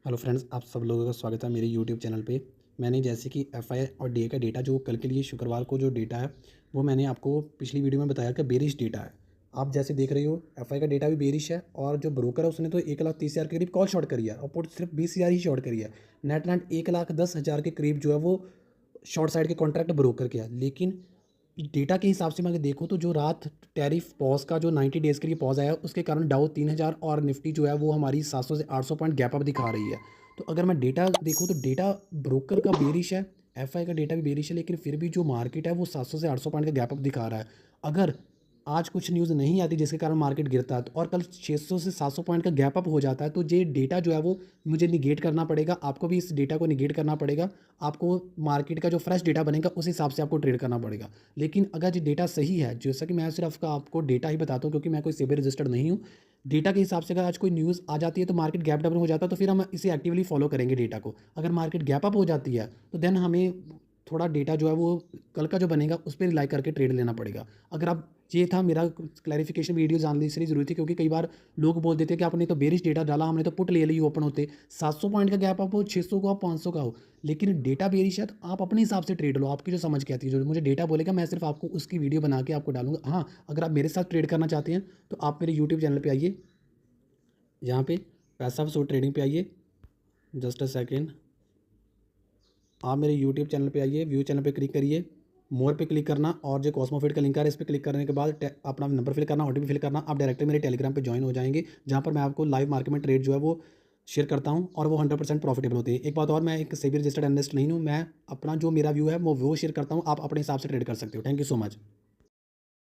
Hello friends, आप सब लोगों का स्वागत है मेरे यूट्यूब चैनल पे। मैंने जैसे कि एफआई और डीए का डेटा जो कल के लिए शुक्रवार को जो डेटा है वो मैंने आपको पिछली वीडियो में बताया कि बेरिश डेटा है। आप जैसे देख रहे हो एफआई का डेटा भी बेरिश है और जो ब्रोकर है उसने तो 1,30,000 के करीब कॉल शॉर्ट करी है और पुट सिर्फ 20,000 ही शॉर्ट करी है। नेट 1,10,000 के करीब जो है वो शॉर्ट साइड के कॉन्ट्रैक्ट ब्रोकर के है। लेकिन डेटा के हिसाब से मैं अगर देखूँ तो जो रात टैरिफ पॉज का जो 90 डेज़ के लिए पॉज आया उसके कारण डाउ 3,000 और निफ्टी जो है वो हमारी 700 से 800 पॉइंट गैप अप दिखा रही है। तो अगर मैं डेटा देखूँ तो डेटा ब्रोकर का बेरिश है, एफआई का डेटा भी बेरिश है, लेकिन फिर भी जो मार्केट है वो 700 से 800 पॉइंट का गैप अप दिखा रहा है। अगर आज कुछ न्यूज़ नहीं आती जिसके कारण मार्केट गिरता है तो और कल 600 से 700 पॉइंट का गैप अप हो जाता है तो ये डेटा जो है वो मुझे निगेट करना पड़ेगा, आपको भी इस डेटा को निगेट करना पड़ेगा। आपको मार्केट का जो फ्रेश डेटा बनेगा उस हिसाब से आपको ट्रेड करना पड़ेगा। लेकिन अगर ये डेटा सही है, जैसा कि मैं सिर्फ आपको डेटा ही बताता हूँ क्योंकि मैं कोई सेबी रजिस्टर्ड नहीं हूँ। डेटा के हिसाब से अगर आज कोई न्यूज़ आ जाती है तो मार्केट गैप डाउन हो जाता है तो फिर हम इसे एक्टिवली फॉलो करेंगे डेटा को। अगर मार्केट गैप अप हो जाती है तो देन हमें थोड़ा डेटा जो है वो कल का जो बनेगा उस पर रिलाई करके ट्रेड लेना पड़ेगा। अगर आप ये था मेरा क्लैरिफिकेशन वीडियो जानने इसलिए ज़रूरी थी क्योंकि कई बार लोग बोल देते हैं कि आपने तो बेरिश डेटा डाला, हमने तो पुट ले ली ओपन होते 700 पॉइंट का गैप अप हो, 600 का हो, 500 का हो, लेकिन डेटा बेरिश है तो आप अपने हिसाब से ट्रेड लो। आपकी जो समझ के आती है, जो मुझे डेटा बोलेगा मैं सिर्फ आपको उसकी वीडियो बना के आपको डालूंगा। हाँ, अगर आप मेरे साथ ट्रेड करना चाहते हैं तो आप मेरे यूट्यूब चैनल पर आइए, यहाँ पे पैसा वसूल ट्रेडिंग पे आइए। जस्ट अ सेकेंड, आप मेरे यूट्यूब चैनल पे आइए, व्यू चैनल पे क्लिक करिए, मोर पे क्लिक करना और जो कॉस्मोफिट का लिंक है इस पर क्लिक करने के बाद अपना नंबर फिल करना, ओटीपी फिल करना, आप डायरेक्टली मेरे टेलीग्राम पे ज्वाइन हो जाएंगे जहाँ पर मैं आपको लाइव मार्केट में ट्रेड जो है वो शेयर करता हूँ और वो 100% प्रॉफिटेबल होती है। एक बात और, मैं एक सेबी रजिस्टर्ड एनालिस्ट नहीं हूँ, मैं अपना जो मेरा व्यू है वो शेयर करता हूँ, आप अपने हिसाब से ट्रेड कर सकते हो। Thank you so much.